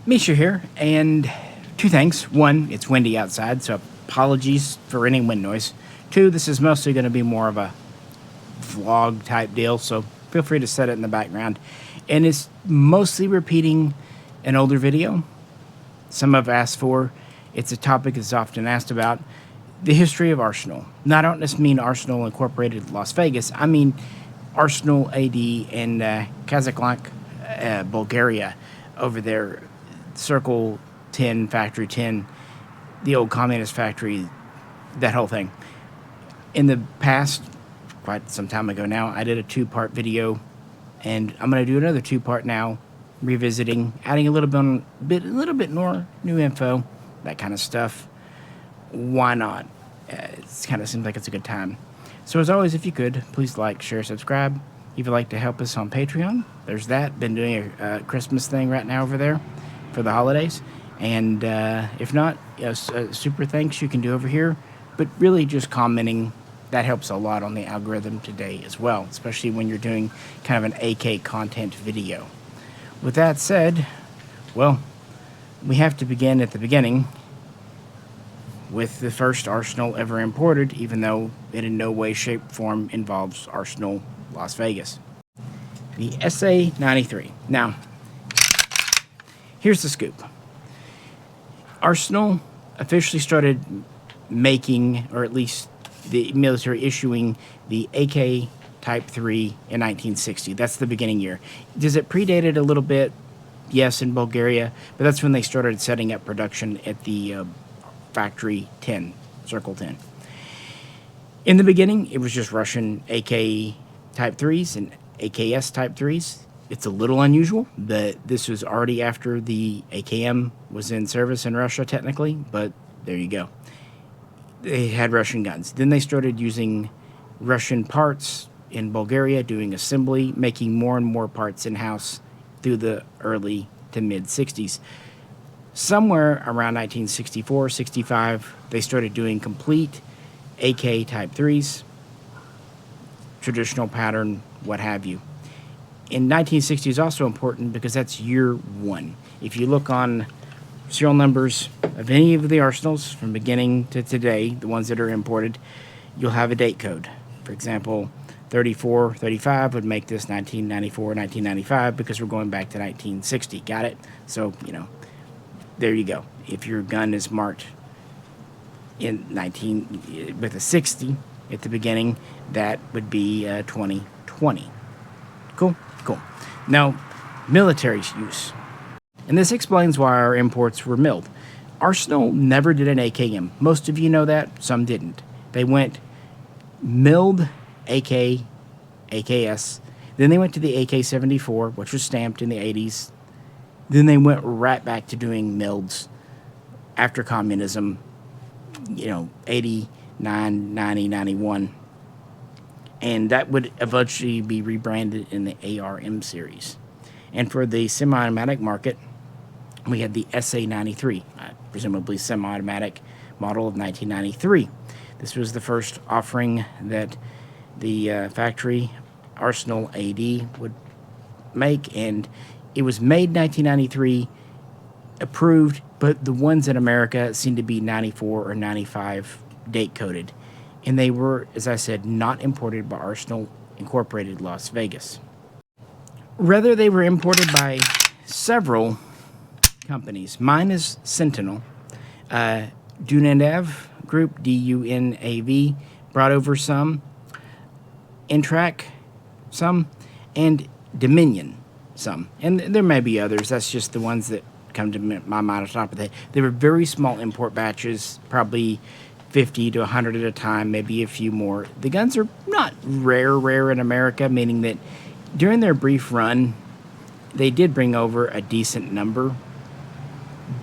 Misha here, and two things. One, it's windy outside, so apologies for any wind noise. Two, this is mostly going to be more of a vlog type deal, so feel free to set it in the background. And it's mostly repeating an older video some have asked for. It's a topic that's often asked about. The history of Arsenal. Now, I don't just mean Arsenal Incorporated Las Vegas. I mean Arsenal AD in Kazakh, Bulgaria, over there. Circle 10, Factory 10, the old communist factory, that whole thing. In the past, quite some time ago now, I did a two-part video, and I'm going to do another two-part now, revisiting, adding a little bit more new info, that kind of stuff. Why not? It kind of seems like it's a good time. So as always, if you could, please like, share, subscribe. If you'd like to help us on Patreon, there's that. Been doing a Christmas thing right now over there for the holidays. And if not, super thanks you can do over here. But really just commenting, that helps a lot on the algorithm today as well, especially when you're doing kind of an AK content video. With that said, well, we have to begin at the beginning with the first Arsenal ever imported, even though it in no way, shape, form involves Arsenal Las Vegas. The SA93. Now, here's the scoop. Arsenal officially started making, or at least the military issuing, the AK Type 3 in 1960. That's the beginning year. Does it predate it a little bit? Yes, in Bulgaria, but that's when they started setting up production at the Factory 10, Circle 10. In the beginning, it was just Russian AK Type 3s and AKS Type 3s. It's a little unusual that this was already after the AKM was in service in Russia, technically, but there you go. They had Russian guns. Then they started using Russian parts in Bulgaria, doing assembly, making more and more parts in-house through the early to mid-60s. Somewhere around 1964, 65, they started doing complete AK Type 3s, traditional pattern, what have you. In 1960 is also important because that's year one. If you look on serial numbers of any of the Arsenals from beginning to today, the ones that are imported, you'll have a date code. For example, 34, 35 would make this 1994, 1995 because we're going back to 1960. Got it? So, there you go. If your gun is marked in with a 60 at the beginning, that would be 2020. Cool? Cool. Now, military use. And this explains why our imports were milled. Arsenal never did an AKM. Most of you know that. Some didn't. They went milled AK, AKS. Then they went to the AK-74, which was stamped in the 80s. Then they went right back to doing milds after communism, 89, 90, 91. And that would eventually be rebranded in the ARM series. And for the semi-automatic market, we had the SA93, presumably semi-automatic model of 1993. This was the first offering that the factory Arsenal AD would make, and it was made 1993, approved, but the ones in America seemed to be 94 or 95 date coded. And they were, as I said, not imported by Arsenal Incorporated Las Vegas. Rather, they were imported by several companies. Mine is Sentinel. Dunav Group, DUNAV, brought over some. Intrac, some. And Dominion, some. And there may be others. That's just the ones that come to my mind off the top of the head. They were very small import batches, probably 50 to 100 at a time, maybe a few more. The guns are not rare in America, meaning that during their brief run, they did bring over a decent number,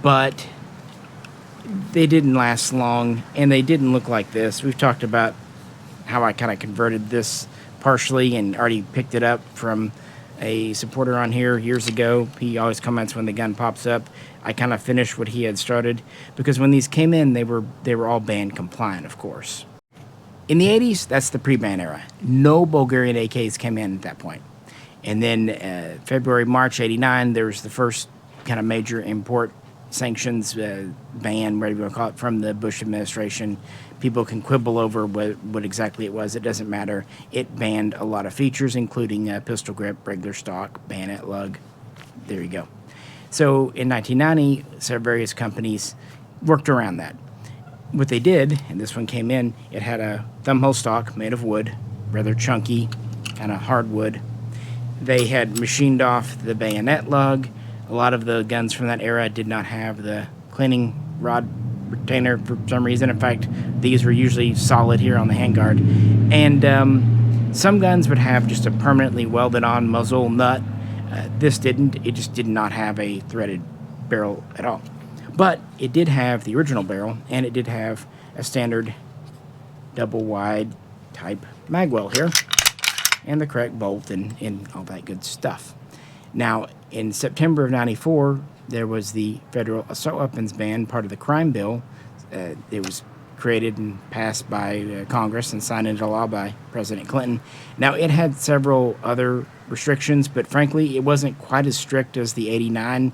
but they didn't last long, and they didn't look like this. We've talked about how I kind of converted this partially and already picked it up from a supporter on here years ago. He always comments when the gun pops up. I kind of finished what he had started, because when these came in, they were all band compliant, of course. In the 80s, that's the pre-ban era. No Bulgarian AKs came in at that point. And then February, March 89, there was the first kind of major import sanctions ban, whatever you want to call it, from the Bush administration. People can quibble over what exactly it was. It doesn't matter. It banned a lot of features, including pistol grip, regular stock, bayonet lug. There you go. So in 1990, various companies worked around that. What they did, and this one came in, it had a thumbhole stock made of wood, rather chunky, kind of hardwood. They had machined off the bayonet lug. A lot of the guns from that era did not have the cleaning rod retainer for some reason. In fact, these were usually solid here on the handguard. And some guns would have just a permanently welded on muzzle nut. This didn't. It just did not have a threaded barrel at all. But it did have the original barrel, and it did have a standard double wide type magwell here, and the correct bolt and all that good stuff. Now, in September of '94, there was the federal assault weapons ban, part of the crime bill. It was created and passed by Congress and signed into law by President Clinton. Now, it had several other restrictions, but frankly, it wasn't quite as strict as the '89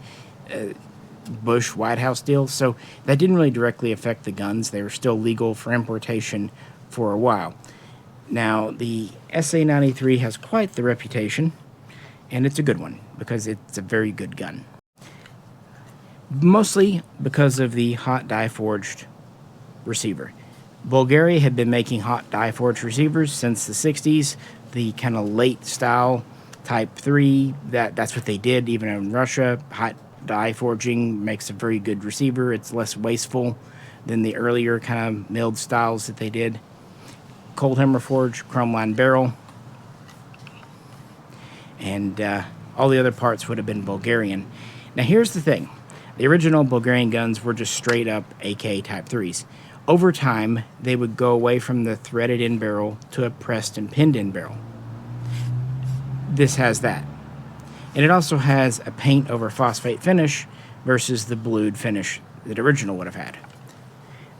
Bush White House deal, so that didn't really directly affect the guns. They were still legal for importation for a while. Now, the SA93 has quite the reputation, and it's a good one because it's a very good gun. Mostly because of the hot die forged receiver. Bulgaria had been making hot die forged receivers since the 60s, the kind of late style Type 3, that's what they did. Even in Russia, hot die forging makes a very good receiver. It's less wasteful than the earlier kind of milled styles that they did. Cold hammer forge, chrome lined barrel, and all the other parts would have been Bulgarian. Now here's the thing. The original Bulgarian guns were just straight up AK Type 3s. Over time, they would go away from the threaded in barrel to a pressed and pinned in barrel. This has that. And it also has a paint over phosphate finish versus the blued finish that original would have had.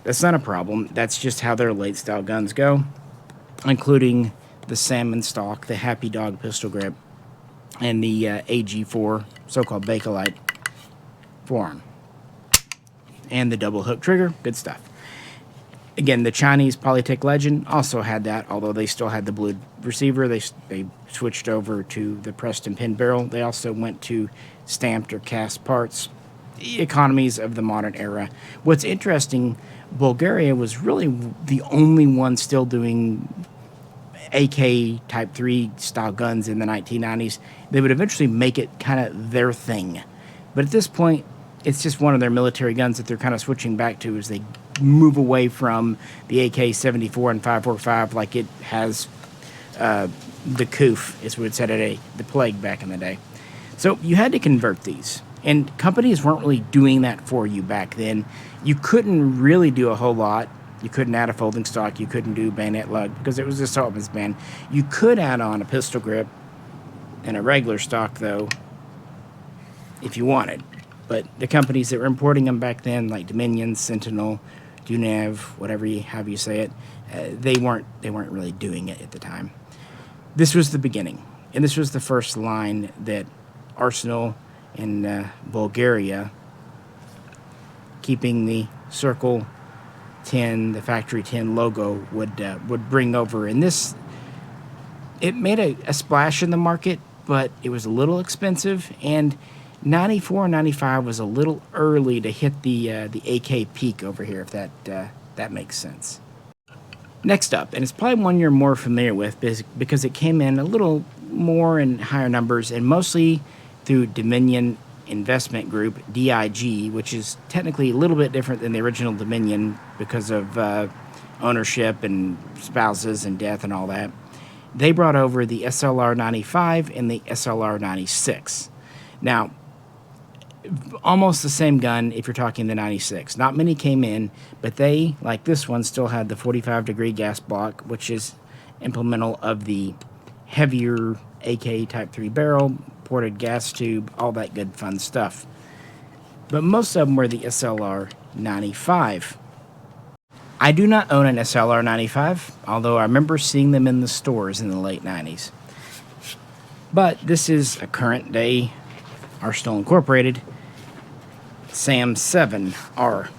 That's not a problem. That's just how their late style guns go, including the salmon stock, the Happy Dog pistol grip, and the AG4, so-called Bakelite forearm, and the double hook trigger. Good stuff. Again, the Chinese Polytech Legend also had that, although they still had the blued receiver. They switched over to the pressed and pinned barrel. They also went to stamped or cast parts, economies of the modern era. What's interesting, Bulgaria was really the only one still doing AK Type 3 style guns in the 1990s. They would eventually make it kind of their thing. But at this point, it's just one of their military guns that they're kind of switching back to as they move away from the AK-74 and 545 like it has the Koof, as we would say today, the Plague back in the day. So you had to convert these. And companies weren't really doing that for you back then. You couldn't really do a whole lot. You couldn't add a folding stock. You couldn't do bayonet lug because it was a assault weapons ban. You could add on a pistol grip and a regular stock, though, if you wanted. But the companies that were importing them back then, like Dominion, Sentinel, Dunav, whatever however you say it, they weren't really doing it at the time. This was the beginning, and this was the first line that Arsenal in Bulgaria, keeping the Circle 10, the Factory 10 logo, would bring over. And this, it made a splash in the market, but it was a little expensive, and 94 and 95 was a little early to hit the AK peak over here, if that makes sense. Next up, and it's probably one you're more familiar with because it came in a little more in higher numbers, and mostly through Dominion Investment Group, DIG, which is technically a little bit different than the original Dominion because of ownership and spouses and death and all that. They brought over the SLR95 and the SLR96. Now, almost the same gun if you're talking the 96. Not many came in, but they, like this one, still had the 45-degree gas block, which is implemental of the heavier AK Type 3 barrel, ported gas tube, all that good fun stuff. But most of them were the SLR95. I do not own an SLR95, although I remember seeing them in the stores in the late 90s. But this is a current day Arsenal Incorporated, SAM7 are.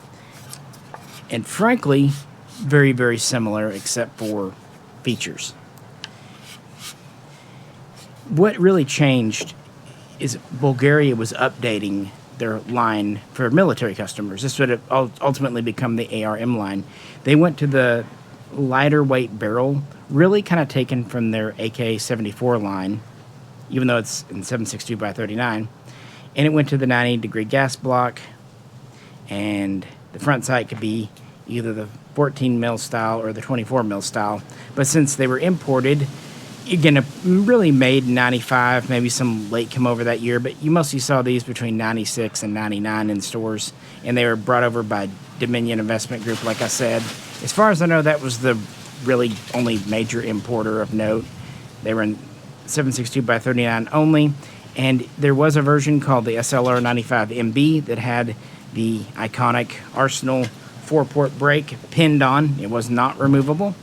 And frankly, very, very similar except for features. What really changed is Bulgaria was updating their line for military customers. This would ultimately become the ARM line. They went to the lighter weight barrel, really kind of taken from their AK-74 line, even though it's in 7.62x39, and it went to the 90-degree gas block, and the front sight could be either the 14 mil style or the 24 mil style. But since they were imported, again, really made in 95, maybe some late come over that year, but you mostly saw these between 96 and 99 in stores, and they were brought over by Dominion Investment Group, like I said. As far as I know, that was the really only major importer of note. They were in 7.62x39 only, and there was a version called the SLR95 MB that had the iconic Arsenal 4-port brake pinned on. It was not removable.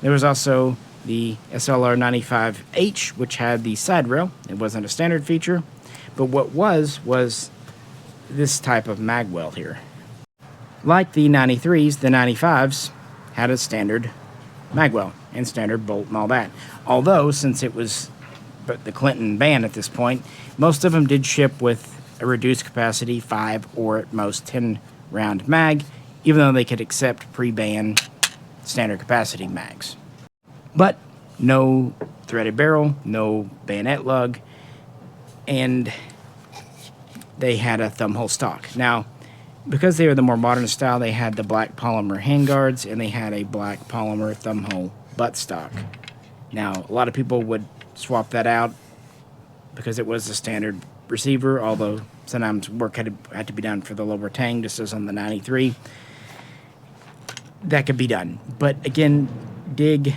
There was also the SLR95H, which had the side rail. It wasn't a standard feature, but what was this type of mag weld here. Like the 93s, the 95s had a standard mag weld and standard bolt and all that. Although, since it was the Clinton ban at this point, most of them did ship with a reduced capacity 5 or at most 10 round mag, even though they could accept pre-ban standard capacity mags. But no threaded barrel, no bayonet lug, and they had a thumbhole stock. Now, because they were the more modern style, they had the black polymer handguards, and they had a black polymer thumbhole buttstock. Now, a lot of people would swap that out because it was a standard receiver, although sometimes work had to be done for the lower tang, just as on the 93. That could be done. But again, Dig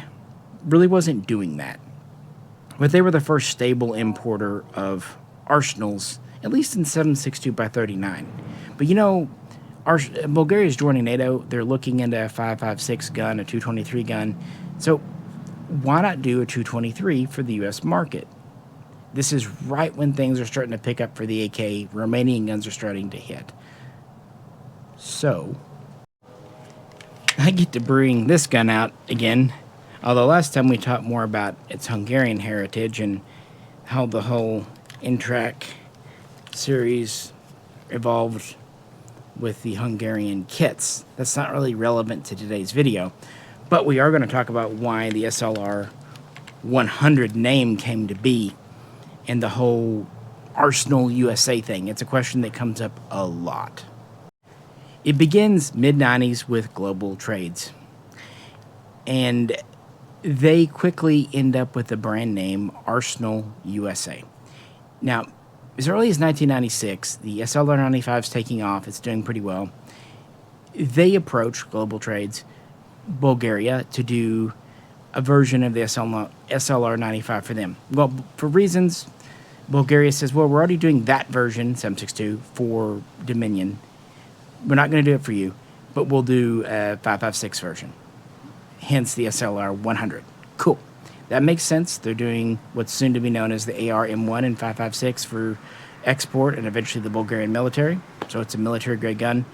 really wasn't doing that. But they were the first stable importer of arsenals, at least in 7.62x39. But you know, Bulgaria is joining NATO. They're looking into a 5.56 gun, a 223 gun. So why not do a 223 for the U.S. market? This is right when things are starting to pick up for the AK. Romanian guns are starting to hit. So I get to bring this gun out again. Although last time we talked more about its Hungarian heritage and how the whole Intrak series evolved with the Hungarian kits. That's not really relevant to today's video. But we are going to talk about why the SLR 100 name came to be and the whole Arsenal USA thing. It's a question that comes up a lot. It begins mid-90s with global trades. And they quickly end up with the brand name Arsenal USA. Now, as early as 1996, the SLR95 is taking off. It's doing pretty well. They approach global trades, Bulgaria, to do a version of the SLR95 for them. Well, for reasons, Bulgaria says, well, we're already doing that version, 7.62, for Dominion. We're not going to do it for you, but we'll do a 5.56 version. Hence the SLR 100. Cool. That makes sense. They're doing what's soon to be known as the ARM1 and 5.56 for export and eventually the Bulgarian military. So it's a military-grade gun.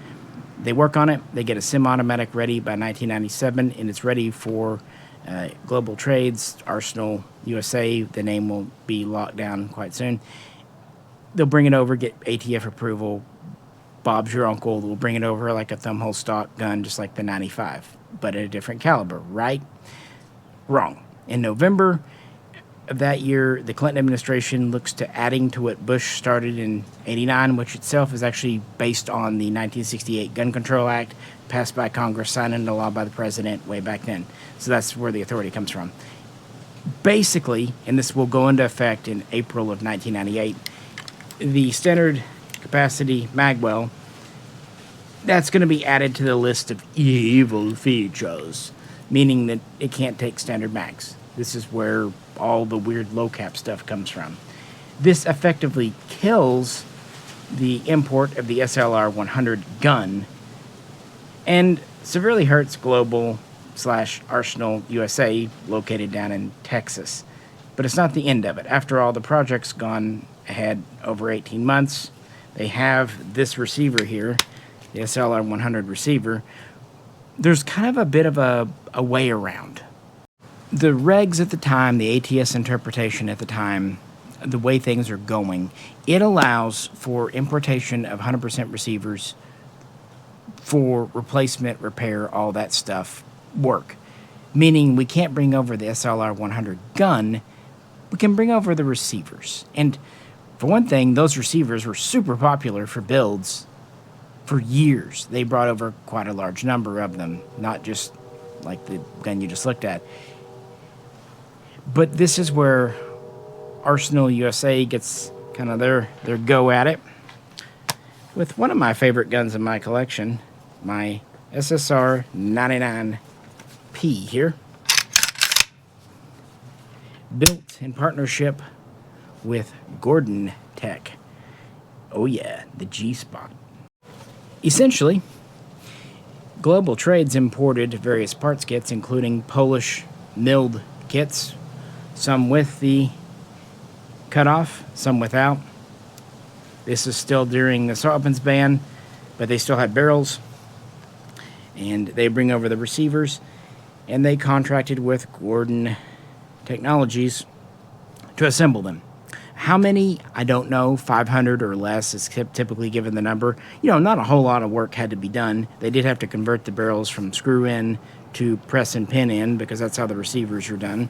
They work on it. They get a semi-automatic ready by 1997, and it's ready for global trades, Arsenal USA. The name will be locked down quite soon. They'll bring it over, get ATF approval. Bob's your uncle. Will bring it over like a thumbhole stock gun, just like the 95, but at a different caliber, right? Wrong. In November of that year, the Clinton administration looks to adding to what Bush started in '89, which itself is actually based on the 1968 Gun Control Act, passed by Congress, signed into law by the president way back then. So that's where the authority comes from. Basically, and this will go into effect in April of 1998, the standard capacity magwell, that's going to be added to the list of evil features, meaning that it can't take standard mags. This is where all the weird low cap stuff comes from. This effectively kills the import of the SLR 100 gun and severely hurts Global / Arsenal USA, located down in Texas. But it's not the end of it. After all, the project's gone ahead over 18 months. they have this receiver here, the SLR100 receiver. There's kind of a bit of a way around. The regs at the time, the ATS interpretation at the time, the way things are going, it allows for importation of 100% receivers for replacement, repair, all that stuff work. Meaning we can't bring over the SLR100 gun, we can bring over the receivers. And for one thing, those receivers were super popular for builds for years. They brought over quite a large number of them, not just like the gun you just looked at. But this is where Armory USA gets kind of their go at it with one of my favorite guns in my collection, my SSR99 here, built in partnership with Gordon Tech. Oh yeah, the G-spot. Essentially, Global Trades imported various parts kits, including Polish milled kits, some with the cutoff, some without. This is still during the assault weapons ban, but they still had barrels, and they bring over the receivers. And they contracted with Gordon Technologies to assemble them. How many? I don't know. 500 or less is typically given the number. You know, not a whole lot of work had to be done. They did have to convert the barrels from screw in to press and pin in, because that's how the receivers are done.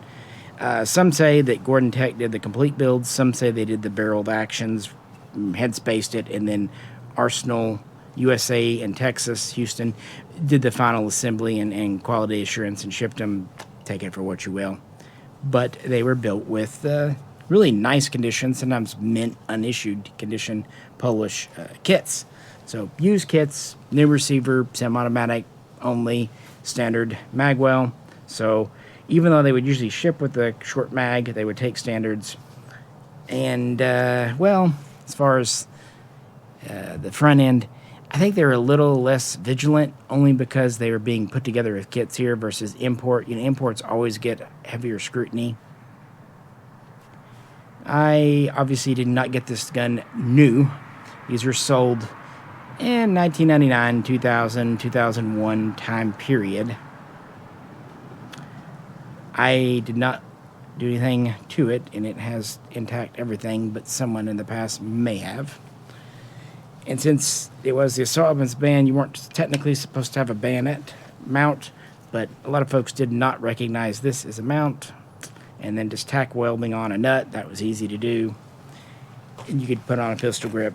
Some say that Gordon Tech did the complete builds. Some say they did the barreled actions, head spaced it, and then Armory USA in Texas, Houston, did the final assembly and quality assurance and shipped them. Take it for what you will. But they were built with really nice condition, sometimes mint unissued condition Polish kits. So used kits, new receiver, semi-automatic only, standard magwell. So even though they would usually ship with the short mag, they would take standards. And, well, as far as the front end, I think they were a little less vigilant, only because they were being put together with kits here versus import. You know, imports always get heavier scrutiny. I obviously did not get this gun new. These were sold in 1999, 2000, 2001 time period. I did not do anything to it, and it has intact everything, but someone in the past may have. And since it was the assault weapons ban, you weren't technically supposed to have a bayonet mount, but a lot of folks did not recognize this as a mount. And then just tack welding on a nut, that was easy to do. And you could put on a pistol grip.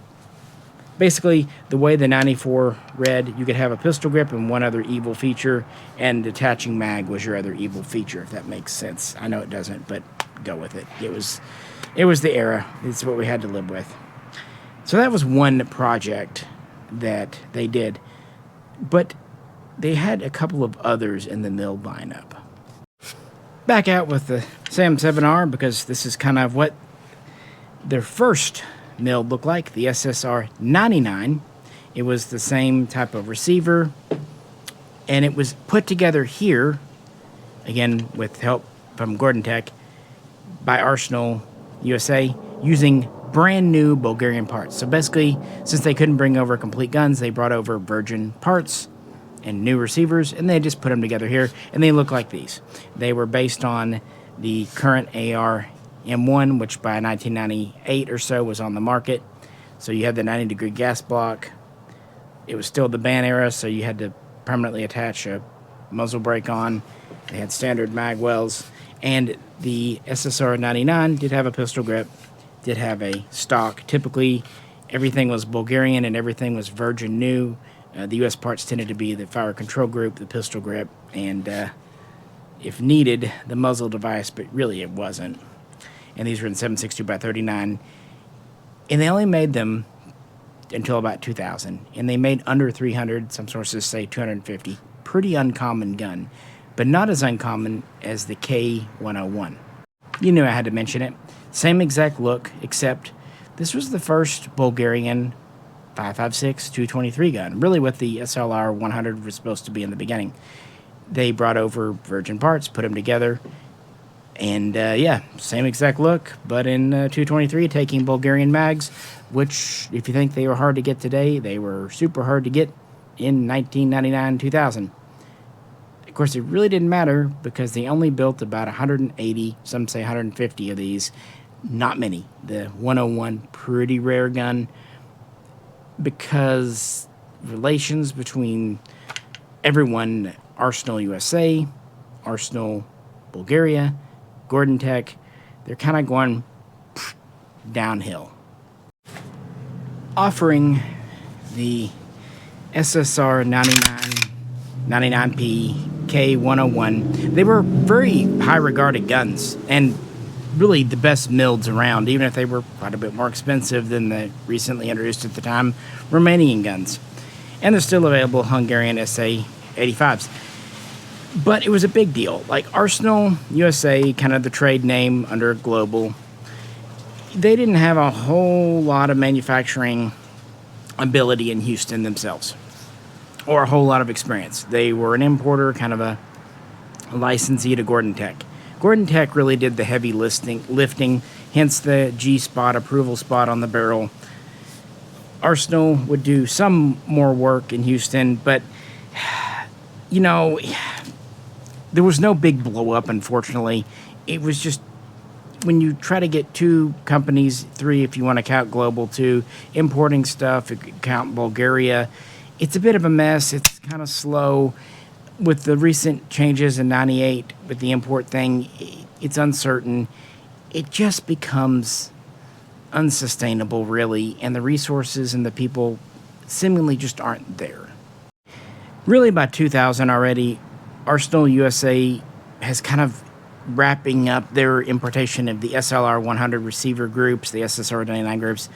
Basically, the way the 94 read, you could have a pistol grip and one other evil feature, and detaching mag was your other evil feature, if that makes sense. I know it doesn't, but go with it. It was the era. It's what we had to live with. So that was one project that they did. But they had a couple of others in the mill lineup. Back out with the SAM7R, because this is kind of what their first milled looked like, the SSR99. It was the same type of receiver, and it was put together here, again with help from Gordon Tech, by Armory USA, using brand new Bulgarian parts. So basically, since they couldn't bring over complete guns, they brought over virgin parts and new receivers, and they just put them together here, and they look like these. They were based on the current AR M1, which by 1998 or so was on the market. So you had the 90-degree gas block. It was still the ban era, so you had to permanently attach a muzzle brake on. They had standard mag wells, and the SSR99 did have a pistol grip, did have a stock. Typically, everything was Bulgarian and everything was virgin new. The U.S. parts tended to be the fire control group, the pistol grip, and if needed, the muzzle device, but really it wasn't. And these were in 7.62x39, and they only made them until about 2000, and they made under 300. Some sources say 250. Pretty uncommon gun, but not as uncommon as the K101. You knew I had to mention it. Same exact look, except this was the first Bulgarian 5.56 223 gun, really what the SLR100 was supposed to be in the beginning. They brought over virgin parts, put them together, And yeah, same exact look, but in 223, taking Bulgarian mags, which, if you think they were hard to get today, they were super hard to get in 1999, 2000. Of course, it really didn't matter because they only built about 180, some say 150 of these. Not many. The 101, pretty rare gun, because relations between everyone, Arsenal USA, Arsenal Bulgaria, Gordon Tech, they're kind of going downhill. Offering the SSR99, 99P, K101, they were very high regarded guns and really the best milleds around, even if they were quite a bit more expensive than the recently introduced at the time Romanian guns. And they're still available Hungarian SA85s. But it was a big deal. Like Arsenal USA, kind of the trade name under Global, they didn't have a whole lot of manufacturing ability in Houston themselves, or a whole lot of experience. They were an importer, kind of a licensee to Gordon Tech. Gordon Tech really did the heavy lifting, hence the G-spot, approval spot on the barrel. Arsenal would do some more work in Houston, but, you know, there was no big blow up, unfortunately. It was just, when you try to get two companies, three if you want to count Global, two, importing stuff, if you count Bulgaria, it's a bit of a mess. It's kind of slow. With the recent changes in 98 with the import thing, it's uncertain. It just becomes unsustainable, really, and the resources and the people seemingly just aren't there. Really, by 2000 already, Arsenal USA has kind of wrapping up their importation of the SLR100 receiver groups, the SSR99 groups,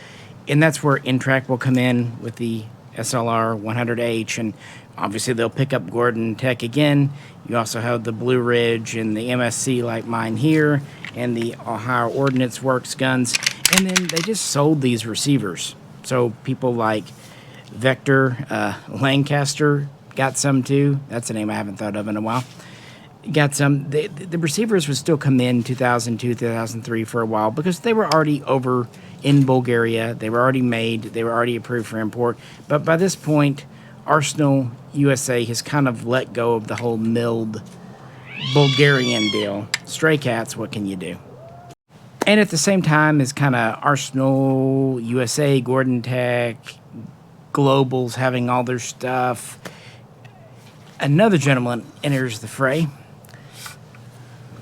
and that's where Intrac will come in with the SLR100H, and obviously they'll pick up Gordon Tech again. You also have the Blue Ridge and the MSC like mine here, and the Ohio Ordnance Works guns, and then they just sold these receivers. So people like Vector, Lancaster got some too. That's a name I haven't thought of in a while. Got some. The receivers would still come in 2002, 2003 for a while because they were already over in Bulgaria. They were already made. They were already approved for import. But by this point, Arsenal USA has kind of let go of the whole milled Bulgarian deal. Stray cats, what can you do? And at the same time is kind of Arsenal USA, Gordon Tech, Global's having all their stuff. Another gentleman enters the fray,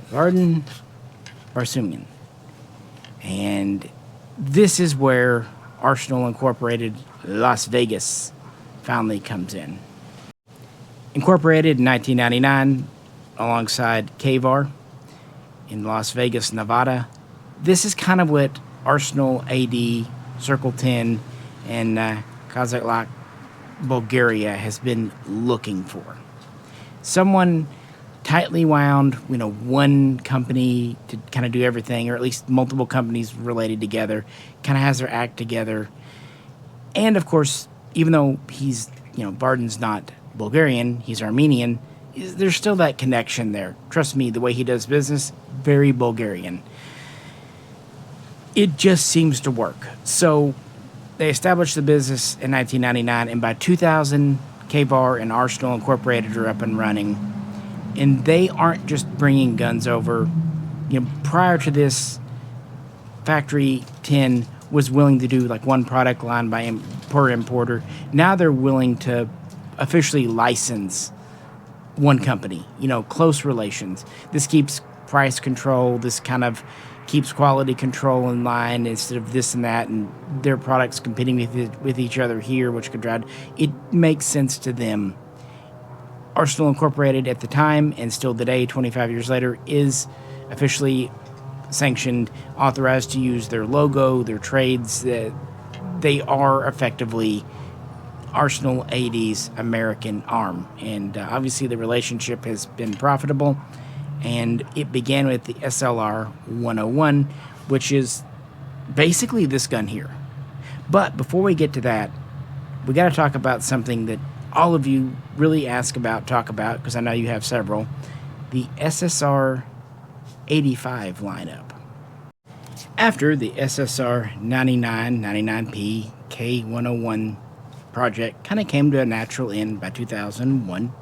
Vardan Barsumian. And this is where Arsenal Incorporated Las Vegas finally comes in. Incorporated in 1999 alongside KVAR in Las Vegas, Nevada. This is kind of what Arsenal AD, Circle 10, and Kazakh, Bulgaria has been looking for. Someone tightly wound, one company to kind of do everything, or at least multiple companies related together, kind of has their act together. And of course, even though he's, Vardan's not Bulgarian, he's Armenian, there's still that connection there. Trust me, the way he does business, very Bulgarian. It just seems to work. So they established the business in 1999, and by 2000, KVAR and Arsenal Incorporated are up and running. And they aren't just bringing guns over. Prior to this, Factory 10 was willing to do like one product line per importer. Now they're willing to officially license one company. Close relations. This keeps price control. This kind of keeps quality control in line instead of this and that, and their products competing with each other here, which could drive. It makes sense to them. Arsenal Incorporated at the time, and still today, 25 years later, is officially sanctioned, authorized to use their logo, their trades. They are effectively Arsenal AD's American arm. And obviously the relationship has been profitable. And it began with the SLR101, which is basically this gun here. But before we get to that, we got to talk about something that all of you really talk about, because I know you have several. The SSR85C2 SSR85 lineup. After the SSR99, 99P, K101 project kind of came to a natural end by 2001,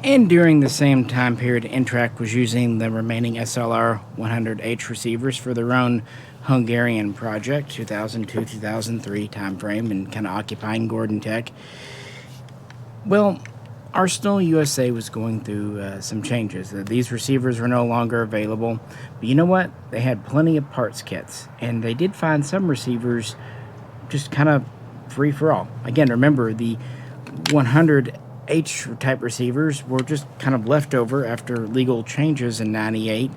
and during the same time period, Intrac was using the remaining SLR100H receivers for their own Hungarian project, 2002-2003 timeframe, and kind of occupying Gordon Tech. Well, Arsenal USA was going through some changes. These receivers were no longer available, but you know what? They had plenty of parts kits, and they did find some receivers just kind of free for all. Again, remember, the 100H type receivers were just kind of left over after legal changes in '98,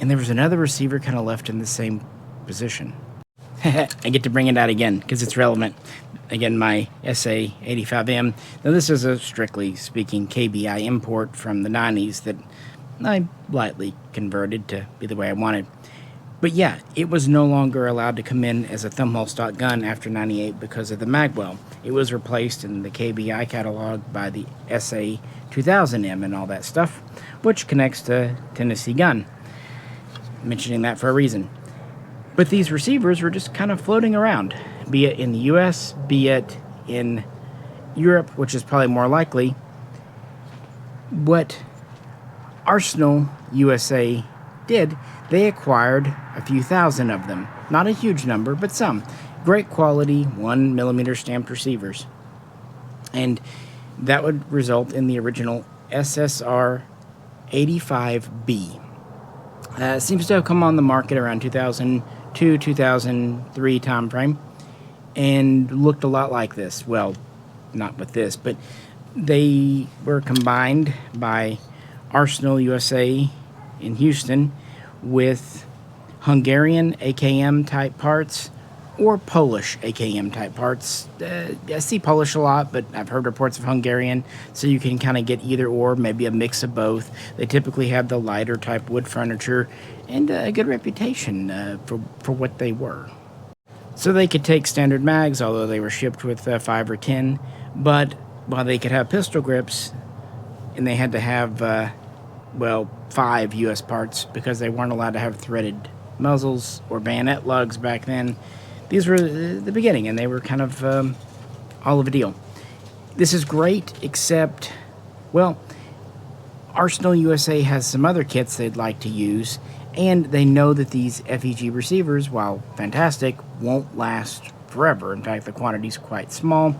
and there was another receiver kind of left in the same position. I get to bring it out again because it's relevant. Again, my SA85M. Now, this is a strictly speaking KBI import from the 90s that I lightly converted to be the way I wanted. But yeah, it was no longer allowed to come in as a thumbhole stock gun after '98 because of the magwell. It was replaced in the KBI catalog by the SA2000M and all that stuff, which connects to Tennessee gun. Mentioning that for a reason. But these receivers were just kind of floating around, be it in the US, be it in Europe, which is probably more likely. What Arsenal USA did, they acquired a few thousand of them. Not a huge number, but some. Great quality 1mm stamped receivers. And that would result in the original SSR85B. Seems to have come on the market around 2002-2003 time frame and looked a lot like this. Well, not with this, but they were combined by Arsenal USA in Houston with Hungarian AKM type parts or Polish AKM type parts. I see Polish a lot, but I've heard reports of Hungarian, so you can kind of get either or, maybe a mix of both. They typically have the lighter type wood furniture and a good reputation for what they were. So they could take standard mags, although they were shipped with 5 or 10, but while they could have pistol grips, and they had to have, 5 U.S. parts because they weren't allowed to have threaded muzzles or bayonet lugs back then. These were the beginning, and they were kind of all of a deal. This is great, except, well, Arsenal USA has some other kits they'd like to use, and they know that these FEG receivers, while fantastic, won't last forever. In fact, the quantity is quite small.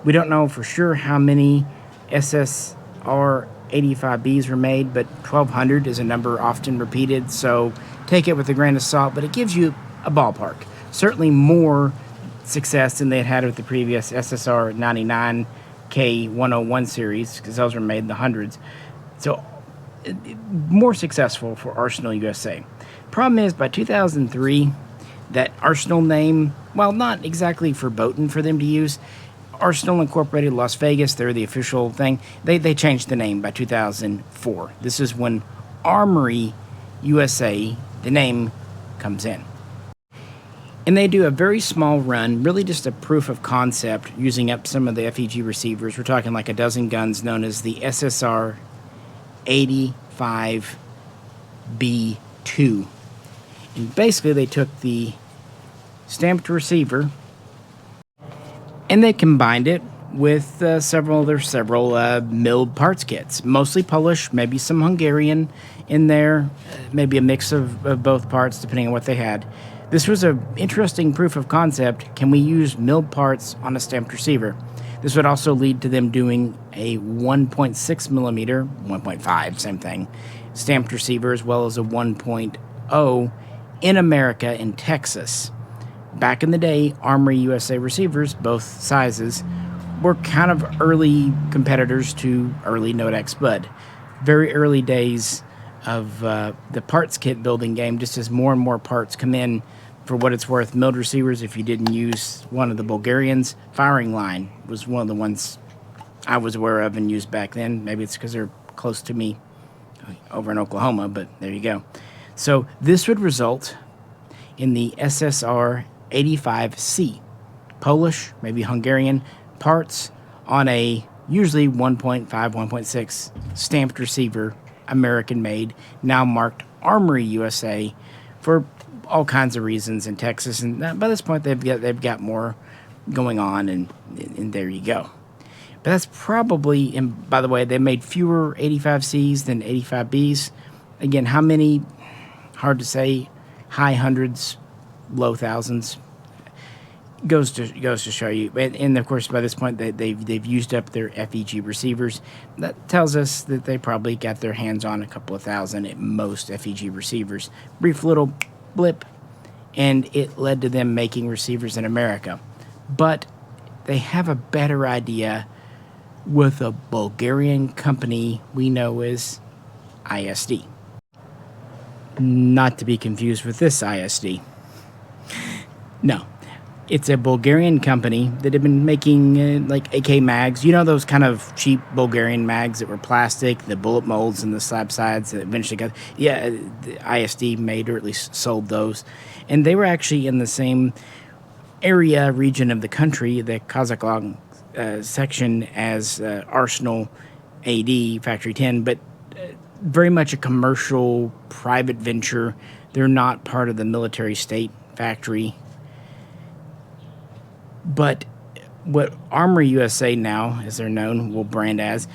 We don't know for sure how many SSR85Bs were made, but 1,200 is a number often repeated, so take it with a grain of salt, but it gives you a ballpark. Certainly more success than they had with the previous SSR99 K101 series, because those were made in the hundreds. So more successful for Arsenal USA. Problem is, by 2003, that Arsenal name, while not exactly verboten for them to use, Arsenal Incorporated Las Vegas, they're the official thing, they changed the name by 2004. This is when Armory USA, the name, comes in. And they do a very small run, really just a proof of concept, using up some of the FEG receivers. We're talking like a dozen guns known as the SSR85B2. And basically they took the stamped receiver and they combined it with several milled parts kits, mostly Polish, maybe some Hungarian in there, maybe a mix of both parts depending on what they had. This was an interesting proof of concept. Can we use milled parts on a stamped receiver? This would also lead to them doing a 1.6 millimeter, 1.5, same thing, stamped receiver, as well as a 1.0 in America in Texas. Back in the day, Armory USA receivers, both sizes, were kind of early competitors to early Nodex Bud. Very early days of the parts kit building game, just as more and more parts come in. For what it's worth, milled receivers, if you didn't use one of the Bulgarians, Firing Line was one of the ones I was aware of and used back then. Maybe it's because they're close to me over in Oklahoma, but there you go. So this would result in the SSR85C, Polish, maybe Hungarian, parts on a usually 1.5, 1.6 stamped receiver American made, now marked Armory USA for all kinds of reasons in Texas. And by this point, they've got more going on, and there you go. But that's probably, and by the way, they made fewer 85Cs than 85Bs. Again, how many? Hard to say. High hundreds, low thousands. Goes to show you. And of course, by this point, they've used up their FEG receivers. That tells us that they probably got their hands on a couple of thousand at most FEG receivers. Brief little blip, and it led to them making receivers in America. But they have a better idea with a Bulgarian company we know as ISD. Not to be confused with this ISD. No. It's a Bulgarian company that had been making like AK mags. You know those kind of cheap Bulgarian mags that were plastic, the bullet molds and the slab sides that eventually got... Yeah, the ISD made, or at least sold those. And they were actually in the same region of the country, the Kazakh section, as Arsenal AD Factory 10, but very much a commercial, private venture. They're not part of the military state factory. But what Armory USA now, as they're known, will brand as,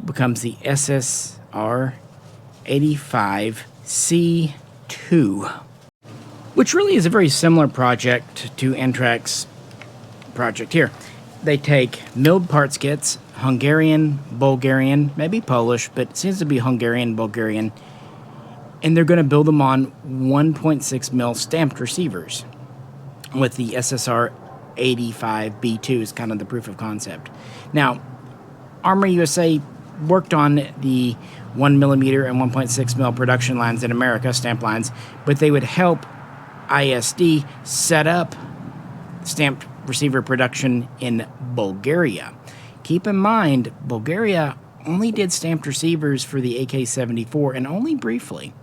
becomes the SSR85C2, which really is a very similar project to Antrax's project here. They take milled parts kits, Hungarian, Bulgarian, maybe Polish, but it seems to be Hungarian, Bulgarian, and they're going to build them on 1.6 mil stamped receivers with the SSR85B2 is kind of the proof of concept. Now, Armory USA worked on the 1mm and 1.6 mil production lines in America, stamp lines, but they would help ISD set up stamped receiver production in Bulgaria. Keep in mind, Bulgaria only did stamped receivers for the AK-74, and only briefly.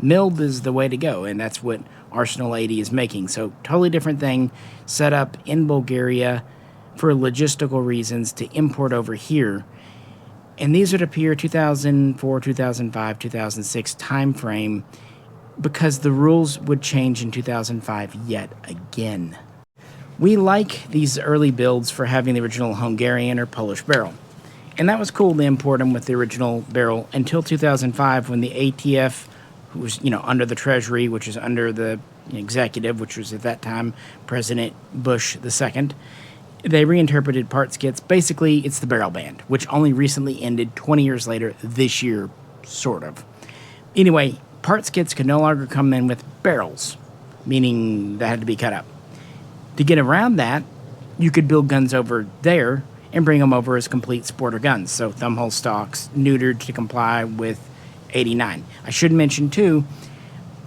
Milled is the way to go, and that's what Arsenal 80 is making. So totally different thing, set up in Bulgaria for logistical reasons to import over here. And these would appear 2004, 2005, 2006 time frame, because the rules would change in 2005 yet again. We like these early builds for having the original Hungarian or Polish barrel. And that was cool to import them with the original barrel until 2005, when the ATF, who was, under the Treasury, which is under the executive, which was at that time President Bush II, they reinterpreted parts kits. Basically, it's the barrel ban, which only recently ended 20 years later this year, sort of. Anyway, parts kits could no longer come in with barrels, meaning they had to be cut up. To get around that, you could build guns over there and bring them over as complete sporter guns. So thumbhole stocks, neutered to comply with 89. I should mention, too,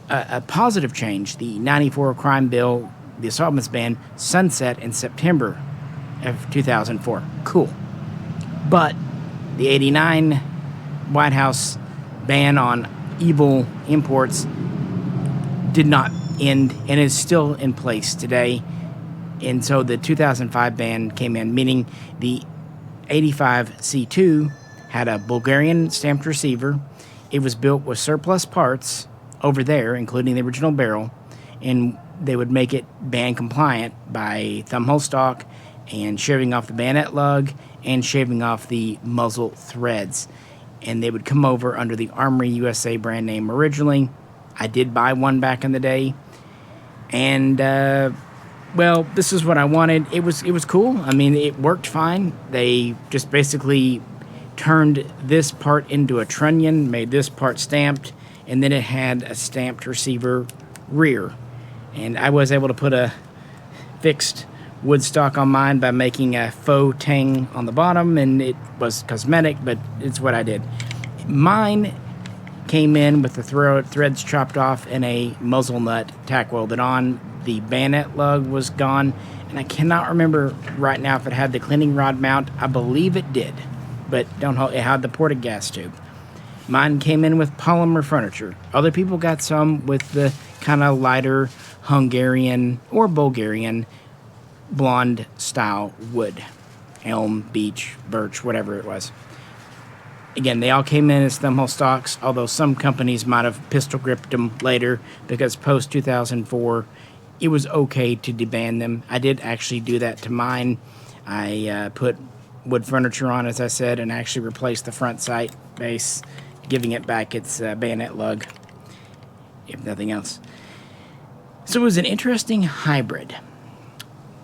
a positive change. The 94 crime bill, the assault weapons ban, sunset in September of 2004. Cool. But the 89 White House ban on evil imports did not end and is still in place today. And so the 2005 ban came in, meaning the 85C2 had a Bulgarian stamped receiver. It was built with surplus parts over there, including the original barrel, and they would make it ban compliant by thumbhole stock and shaving off the bayonet lug and shaving off the muzzle threads. And they would come over under the Armory USA brand name originally. I did buy one back in the day, and well, this is what I wanted. It was cool. I mean, it worked fine. They just basically turned this part into a trunnion, made this part stamped, and then it had a stamped receiver rear. And I was able to put a fixed wood stock on mine by making a faux tang on the bottom, and it was cosmetic, but it's what I did. Mine came in with the threads chopped off and a muzzle nut tack welded on. The bayonet lug was gone, and I cannot remember right now if it had the cleaning rod mount. I believe it did, but don't hold. It had the ported gas tube. Mine came in with polymer furniture. Other people got some with the kind of lighter Hungarian or Bulgarian blonde style wood. Elm, beech, birch, whatever it was. Again, they all came in as thumbhole stocks, although some companies might have pistol gripped them later because post 2004, it was okay to deban them. I did actually do that to mine. I put wood furniture on, as I said, and actually replaced the front sight base, giving it back its bayonet lug, if nothing else. So it was an interesting hybrid.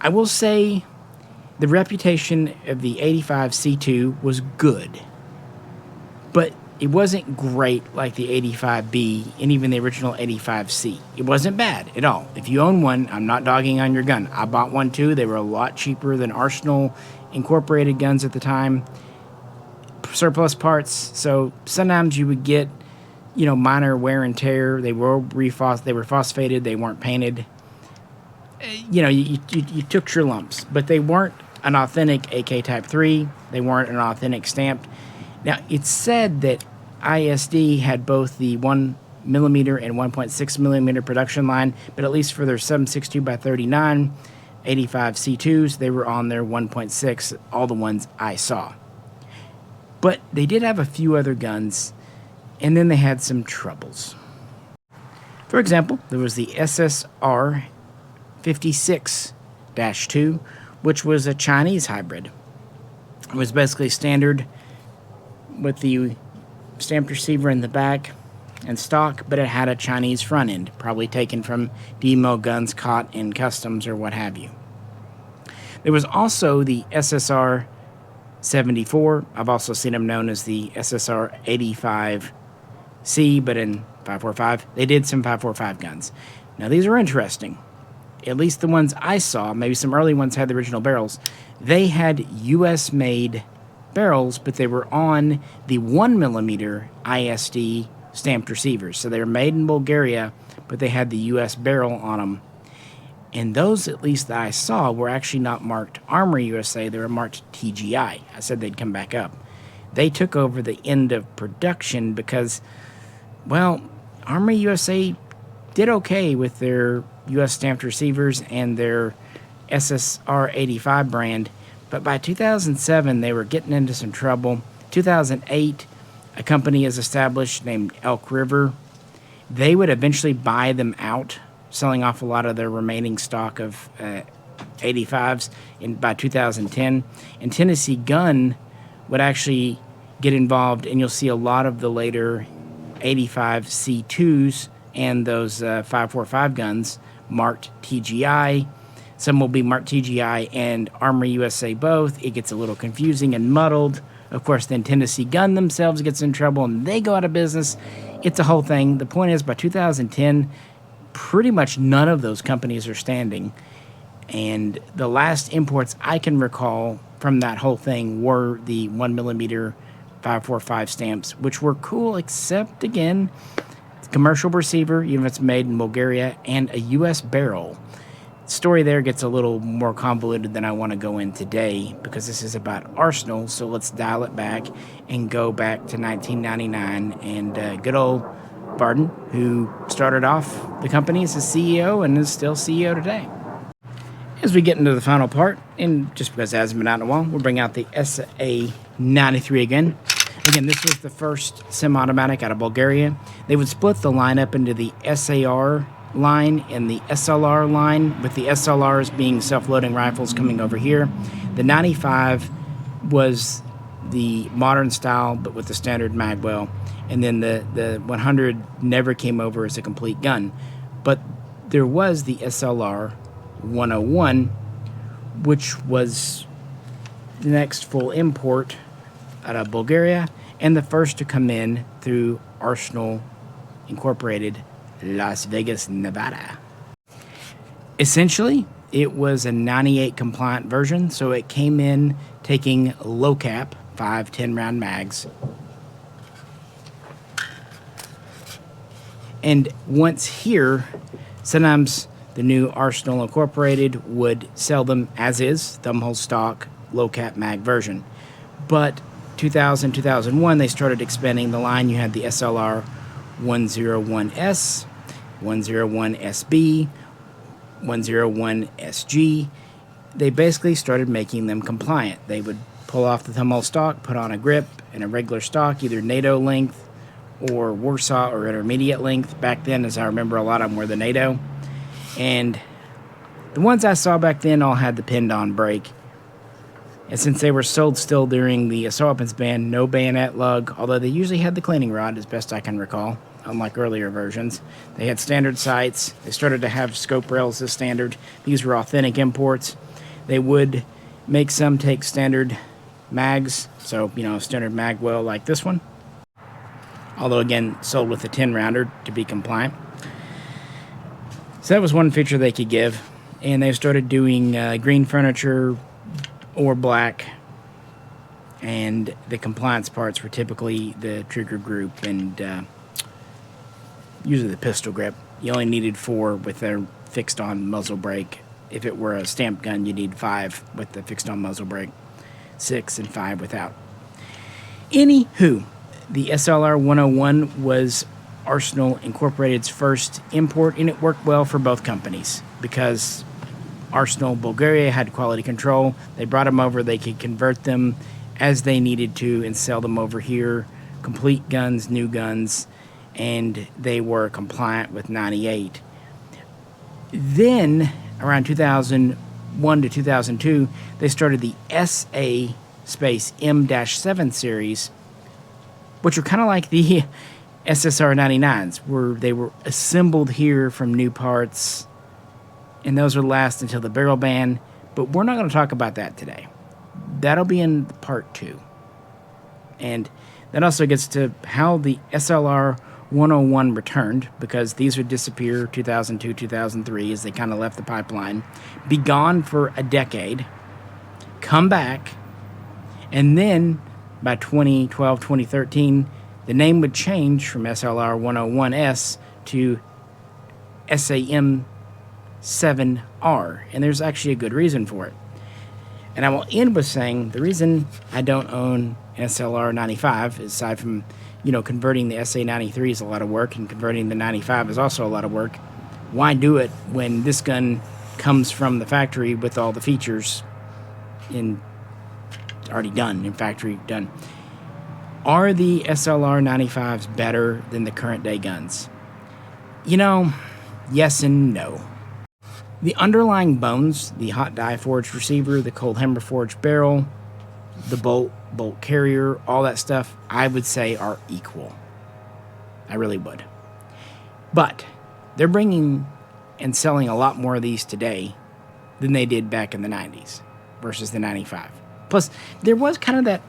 I will say the reputation of the 85C2 was good, but it wasn't great like the 85B and even the original 85C. It wasn't bad at all. If you own one, I'm not dogging on your gun. I bought one too. They were a lot cheaper than Arsenal Incorporated guns at the time. Surplus parts, so sometimes you would get, you know, minor wear and tear. They were phosphated. They weren't painted. You know, you took your lumps, but they weren't an authentic AK Type 3. They weren't an authentic stamped. Now, it's said that ISD had both the 1mm and 1.6mm production line, but at least for their 7.62x39 85C2s, they were on their 1.6, all the ones I saw. But they did have a few other guns, and then they had some troubles. For example, there was the SSR85C2, which was a Chinese hybrid. It was basically standard with the stamped receiver in the back and stock, but it had a Chinese front end, probably taken from demo guns caught in customs or what have you. There was also the SSR74. I've also seen them known as the SSR85C, but in 545. They did some 545 guns. Now, these are interesting. At least the ones I saw, maybe some early ones had the original barrels. They had U.S.-made barrels, but they were on the 1mm ISD stamped receivers. So they were made in Bulgaria, but they had the U.S. barrel on them. And those, at least that I saw, were actually not marked Armory USA. They were marked TGI. I said they'd come back up. They took over the end of production because, well, Armory USA did okay with their U.S. stamped receivers and their SSR85 brand. But by 2007, they were getting into some trouble. 2008, a company is established named Elk River. They would eventually buy them out, selling off a lot of their remaining stock of 85s by 2010. And Tennessee Gun would actually get involved, and you'll see a lot of the later 85C2s and those 545 guns marked TGI. Some will be marked TGI and Armory USA both. It gets a little confusing and muddled. Of course, then Tennessee Gun themselves gets in trouble and they go out of business. It's a whole thing. The point is, by 2010, pretty much none of those companies are standing. And the last imports I can recall from that whole thing were the 1mm 545 stamps, which were cool, except, again, commercial receiver, even if it's made in Bulgaria, and a U.S. barrel. Story there gets a little more convoluted than I want to go in today because this is about Arsenal, so let's dial it back and go back to 1999 and good old Barden, who started off the company as a CEO and is still CEO today. As we get into the final part, and just because it hasn't been out in a while, we'll bring out the SA93 again. Again, this was the first semi-automatic out of Bulgaria. They would split the line up into the SAR line and the SLR line, with the SLRs being self-loading rifles coming over here. The 95 was the modern style, but with the standard mag well, and then the 100 never came over as a complete gun. But there was the SLR101, which was the next full import out of Bulgaria and the first to come in through Arsenal Incorporated, Las Vegas, Nevada. Essentially, it was a 98 compliant version, so it came in taking low cap 5 10-round mags. And once here, sometimes the new Arsenal Incorporated would sell them as is, thumbhole stock, low cap mag version. But 2000, 2001, they started expanding the line. You had the SLR101S, 101SB, 101SG, they basically started making them compliant. They would pull off the thumbhole stock, put on a grip and a regular stock, either NATO length or Warsaw or intermediate length. Back then, as I remember, a lot of them were the NATO. And the ones I saw back then all had the pinned-on brake. And since they were sold still during the assault weapons ban, no bayonet lug, although they usually had the cleaning rod, as best I can recall, unlike earlier versions. They had standard sights. They started to have scope rails as standard. These were authentic imports. They would make some take standard mags, so, standard mag well like this one. Although, again, sold with a 10-rounder to be compliant. So that was one feature they could give. And they started doing green furniture or black. And the compliance parts were typically the trigger group and usually the pistol grip. You only needed 4 with their fixed-on muzzle brake. If it were a stamp gun, you need 5 with the fixed-on muzzle brake. 6 and 5 without. Anywho, the SLR101 was Arsenal Incorporated's first import, and it worked well for both companies because Arsenal Bulgaria had quality control. They brought them over. They could convert them as they needed to and sell them over here. Complete guns, new guns, and they were compliant with 98. Then, around 2001 to 2002, they started the SA-M-7 series, which were kind of like the SSR99s, where they were assembled here from new parts, and those would last until the barrel ban, but we're not going to talk about that today. That'll be in part 2. And that also gets to how the SLR101 returned, because these would disappear 2002, 2003 as they kind of left the pipeline, be gone for a decade, come back, and then by 2012, 2013, the name would change from SLR101S to SAM7R, and there's actually a good reason for it. And I will end with saying the reason I don't own an SLR95, aside from, converting the SA93 is a lot of work, and converting the 95 is also a lot of work. Why do it when this gun comes from the factory with all the features already done, in factory done? Are the SLR95s better than the current day guns? Yes and no. The underlying bones, the hot die forged receiver, the cold hammer forged barrel, the bolt carrier, all that stuff, I would say are equal. I really would. But they're bringing and selling a lot more of these today than they did back in the 90s versus the 95. Plus, there was kind of that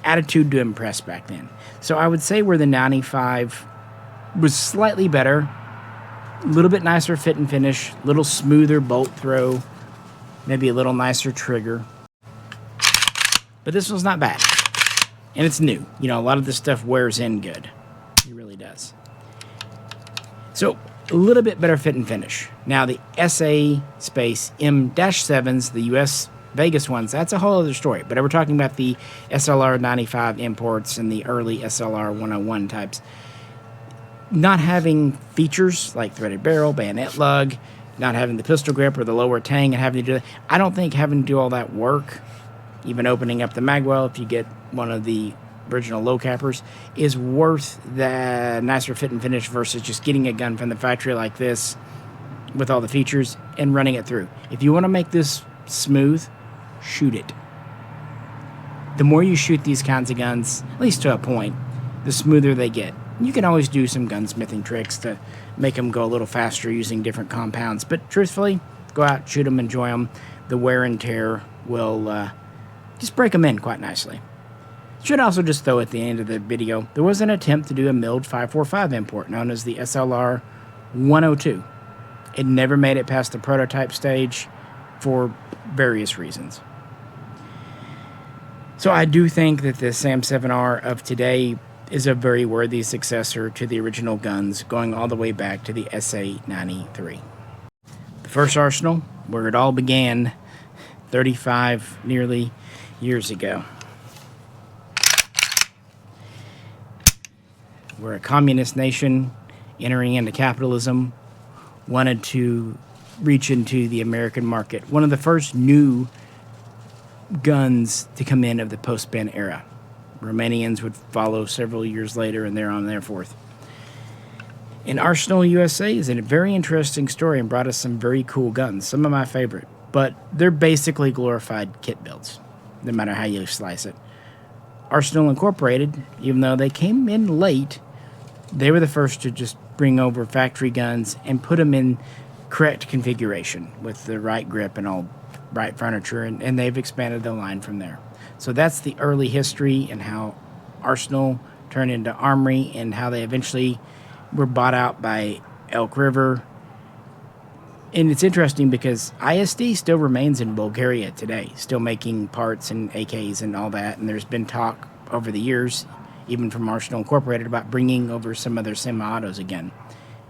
attitude to impress back then. So I would say where the 95 was slightly better, a little bit nicer fit and finish, a little smoother bolt throw, maybe a little nicer trigger. But this one's not bad. And it's new. A lot of this stuff wears in good. It really does. So, a little bit better fit and finish. Now, the SA-M-7s, the US Vegas ones, that's a whole other story. But we're talking about the SLR95 imports and the early SLR101 types. Not having features like threaded barrel, bayonet lug, not having the pistol grip or the lower tang and having to do that. I don't think having to do all that work, even opening up the magwell if you get one of the original low cappers, is worth the nicer fit and finish versus just getting a gun from the factory like this with all the features and running it through. If you want to make this smooth, shoot it. The more you shoot these kinds of guns, at least to a point, the smoother they get. You can always do some gunsmithing tricks to make them go a little faster using different compounds, but truthfully, go out, shoot them, enjoy them. The wear and tear will just break them in quite nicely. Should also just throw at the end of the video, there was an attempt to do a milled 545 import known as the SLR102. It never made it past the prototype stage for various reasons. So I do think that the SAM7R of today is a very worthy successor to the original guns, going all the way back to the SA93. The first arsenal, where it all began 35 nearly years ago. We're a communist nation entering into capitalism, wanted to reach into the American market. One of the first new guns to come in of the post-ban era. Romanians would follow several years later, and they're on their fourth. And Arsenal USA is a very interesting story and brought us some very cool guns, some of my favorite. But they're basically glorified kit builds, no matter how you slice it. Arsenal Incorporated, even though they came in late, they were the first to just bring over factory guns and put them in correct configuration with the right grip and all right furniture, and they've expanded the line from there. So that's the early history and how Arsenal turned into Armory and how they eventually were bought out by Elk River. And it's interesting because ISD still remains in Bulgaria today, still making parts and AKs and all that. And there's been talk over the years, even from Arsenal Incorporated, about bringing over some of their semi-autos again.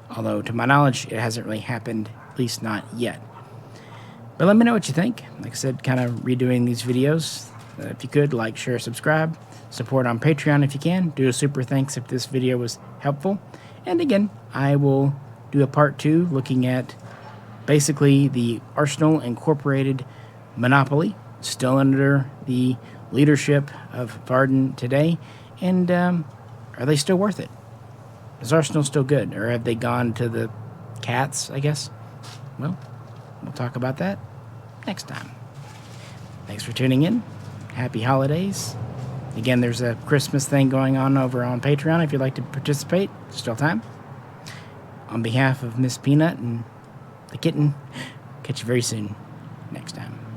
Although, to my knowledge, it hasn't really happened, at least not yet. But let me know what you think. Like I said, kind of redoing these videos. If you could, like, share, subscribe. Support on Patreon if you can. Do a super thanks if this video was helpful. And again, I will do a part 2 looking at basically the Arsenal Incorporated monopoly, still under the leadership of Varden today. And are they still worth it? Is Arsenal still good? Or have they gone to the cats, I guess? Well, we'll talk about that next time. Thanks for tuning in. Happy holidays. Again, there's a Christmas thing going on over on Patreon if you'd like to participate. Still time. On behalf of Miss Peanut and the kitten, catch you very soon next time.